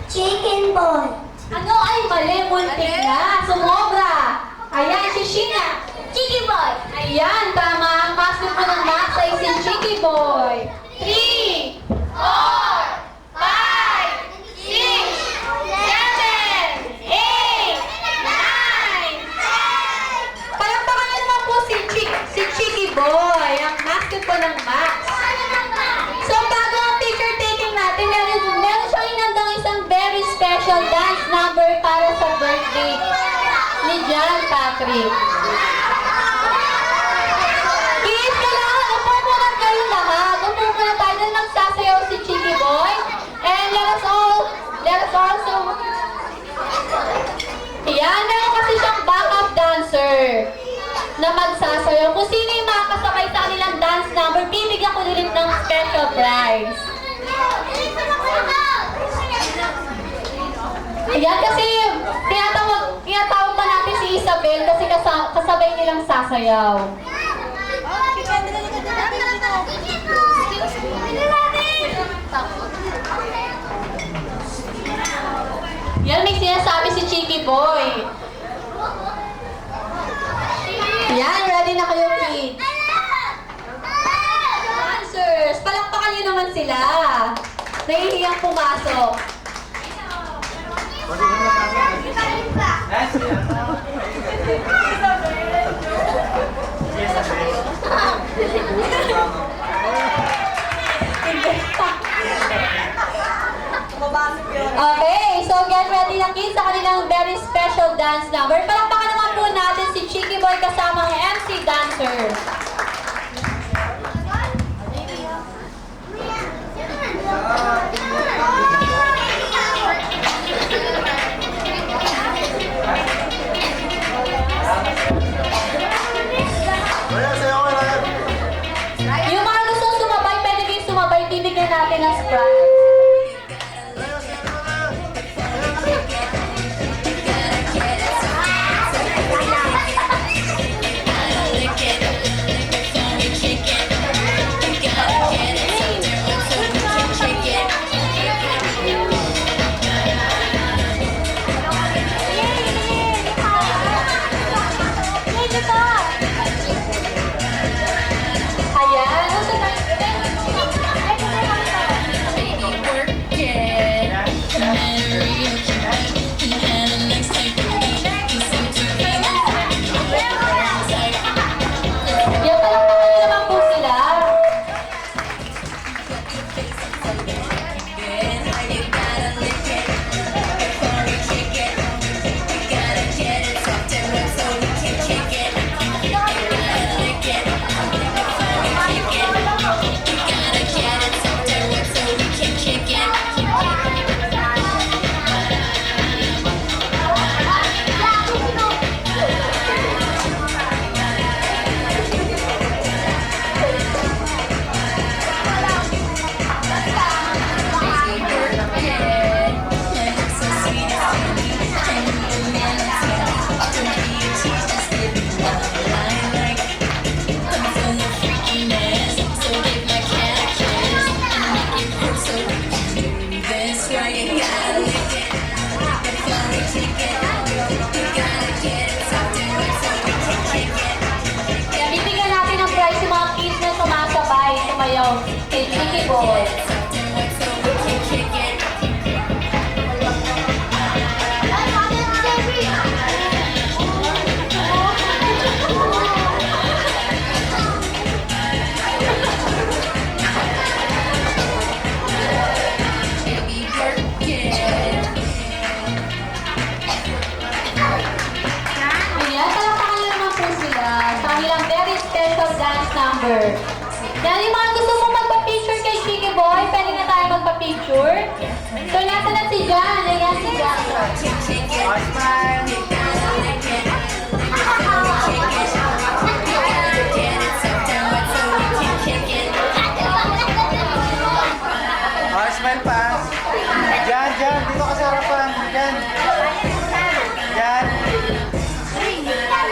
Chicken boy. Ano ay mali? Muntik na. Sumobra. Ayan, si Sheena. Chicken boy. Ayan, tama. Ang mascot po ng Max ay si Chicky Boy. 3, 4, 5, 6, 7, 8, 9, 10. Palakpakan niyo naman po si Chicky Boy, ang mascot po ng Max. So, bago ang picture taking natin, meron siyang inandang isang very special dance number para sa birthday ni John Patrick. Kids, kailangan upo muna kayo lahat. Upo muna tayo na nagsasayaw si Chicky Boy. And let us also... Yan, meron kasi siyang backup dancer na magsasayaw. Kung sino yung makakasabay sa kanilang dance number, bibigyan ko ulit ng special prize. Ayan, kasi tinatawag pa natin si Isabel kasi kasabay nilang sasayaw. Yan, may sinasabi si Chicky Boy. Yan, ready na kayo, kids. Dancers, palakpakan niyo naman sila. Nahihiyang pumasok. Okay, so get ready na kids sa kanilang very special dance number. Palakpakan naman po natin si Chicky Boy kasama ang MC dancer. Yung mga gustong sumabay, pwede kayo sumabay, bibigyan natin ng prize. number. Yan, yung mga gusto mo magpa-picture kay Chicky Boy, pwede na tayo magpa-picture. So, nasa na si Jan. Ayan si Jan. Smile pa. Jan, Jan, dito ka sa harapan. Jan. Jan.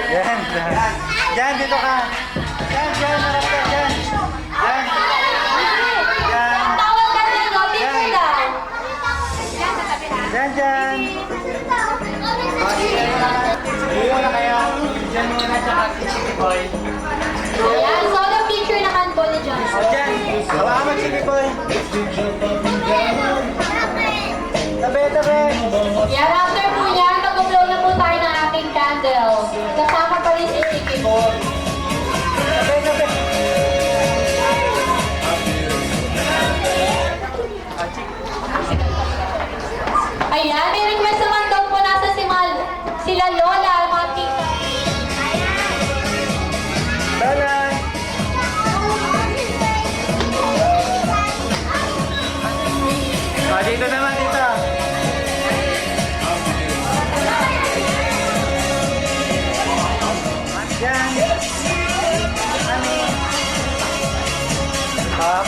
Jan, Jan. Jan, dito ka. Jan, Jan, harap ka, Jan. Jan. Jan. Tawag ka din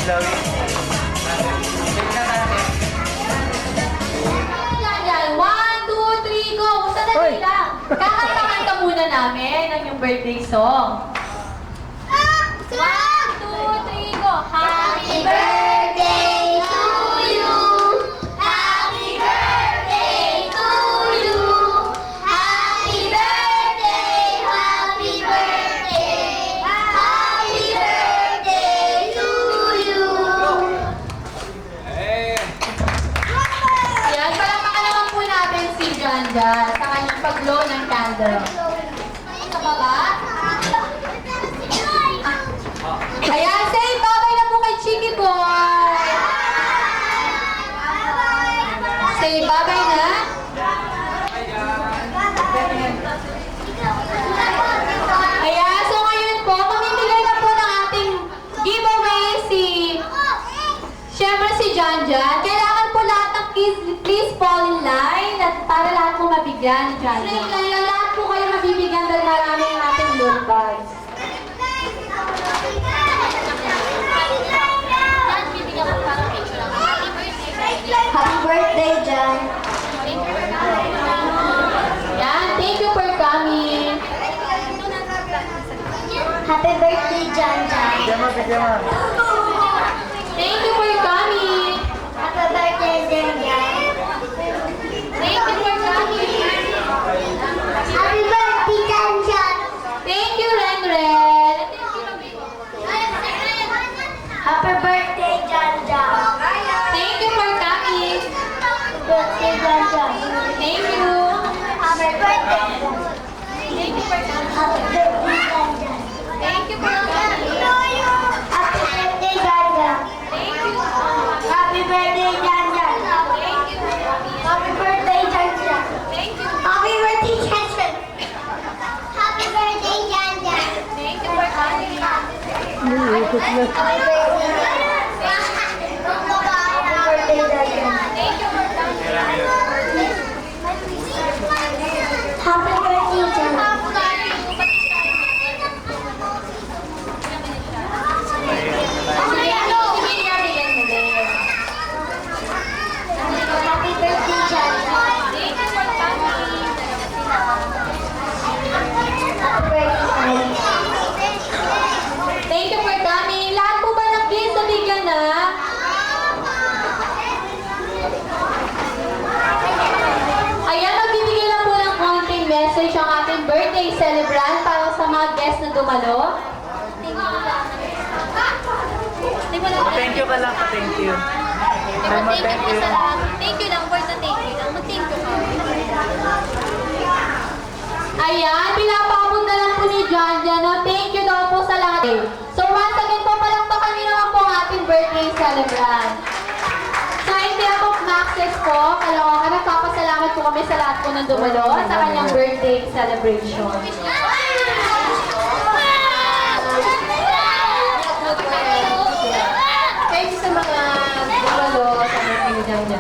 Chloe. Tignan natin. Yan, 1, 2, 3, go! Sandali lang. Kakantahan ka muna namin ng yung birthday song. 1, 2, 3, go! Happy birthday to you! Happy birthday to you! Happy birthday! Happy birthday! Happy birthday to you! Yan, palakpakan naman po natin si Janja sa kanyang pag-blow ng candle. Sa baba. Ayan, say bye-bye na po kay Chiki Boy. Say bye-bye na. Ayan, so ngayon po, mamimigay na po ng ating giveaway Siyempre si Janja. Kailangan po lahat ng kids, please fall in line at para lahat po mabigyan ni Janja. Kaya lahat po kayo mabibigyan dahil marami ang ating loot bags. Happy birthday, Jan. Yan, thank you for coming. Happy birthday, Janja. Bigyan mo, bigyan mo. Thank you for coming. Happy birthday, Janja. Thank you for coming. Happy birthday, Janja. Thank you, Ren Ren. Happy birthday, Janja. Thank you for coming. Birthday, Janja. Thank you. Happy birthday. Thank you for coming. Happy birthday, Janja. Thank you for coming. Happy birthday, Janja. Thank you. Happy birthday, Janja. Thank you. Happy birthday, Janja. Thank you. Happy birthday, Janja. Happy birthday, Janja. Thank you for coming. Happy birthday. Happy birthday, Janja. Thank you for coming. Happy birthday, Janja. Happy birthday, Janja. Happy birthday. Thank you for coming. Lahat po ba ng kids nabigyan na? Ayan, magbibigay lang po ng konting message ang ating birthday celebrant para sa mga guests na dumalo. Thank you ka lang, thank you. Thank you sa lahat. Thank you lang, for the thank you lang. Mag-thank you ka. Ayan, pinapabot na lang po ni Janja, no? Thank you daw po sa lahat. So once again po, palakpakan niyo naman po ang ating birthday celebrant. Sa behalf of Maxes po, Caloocan, nagpapasalamat po kami sa lahat po ng dumalo sa kanyang birthday celebration. Thank you sa mga dumalo sa birthday ni Janja.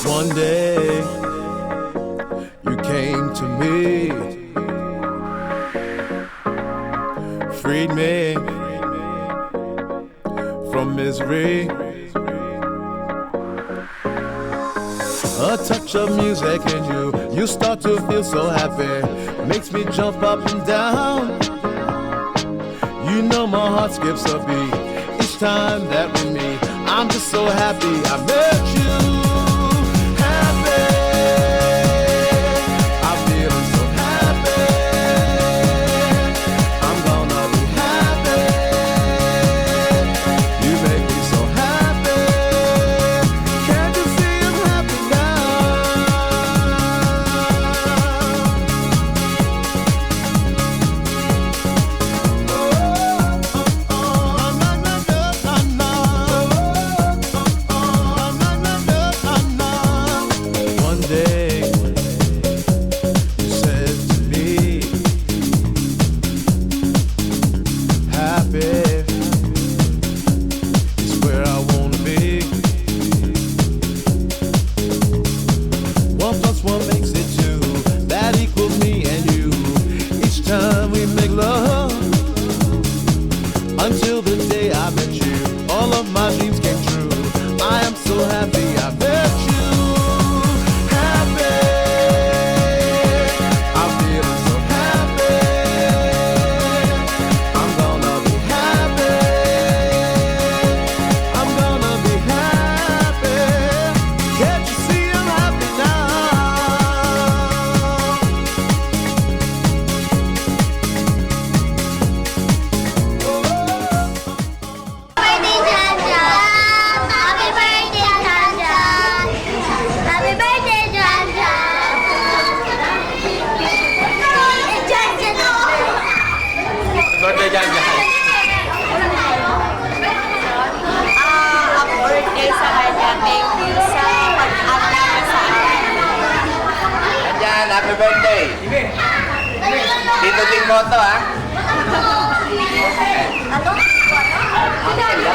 One day you came to me, freed me from misery. A touch of music and you start to feel so happy, makes me jump up and down. You know my heart skips a beat each time that we meet. I'm just so happy I met you. Happy, I'm feeling so happy. I'm gonna be happy. make love. Until the day I met you, all of my dreams came true. I am so happy I met you. Happy, I'm feeling so happy. I'm gonna be happy. I'm gonna be happy. Can't you see I'm happy now? Birthday, Janja! Happy birthday, Janja! Happy birthday, Janja! Janja, no! Birthday dyan, dyan. Ang birthday sa kanya. Thank you sa pag-alaga sa akin. Ayan, happy birthday. Tito Ting Moto, ha? Actually,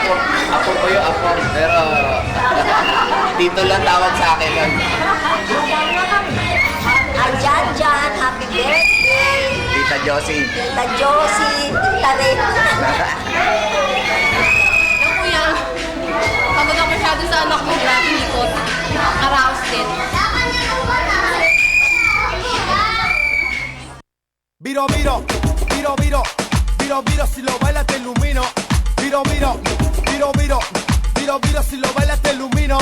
ako ko yung ako. Pero, Tito lang tawag sa akin yun. Ayan, Jan. Happy birthday. Tita Josie. Tita Josie. Tita Ren. Yung kuya, pagod ako masyado sa anak mo, grabe ikot. Aroused din. Viro, viro, viro, viro, viro, viro, si lo bailas te ilumino. Viro, viro, viro, viro, viro, viro, si lo bailas te ilumino.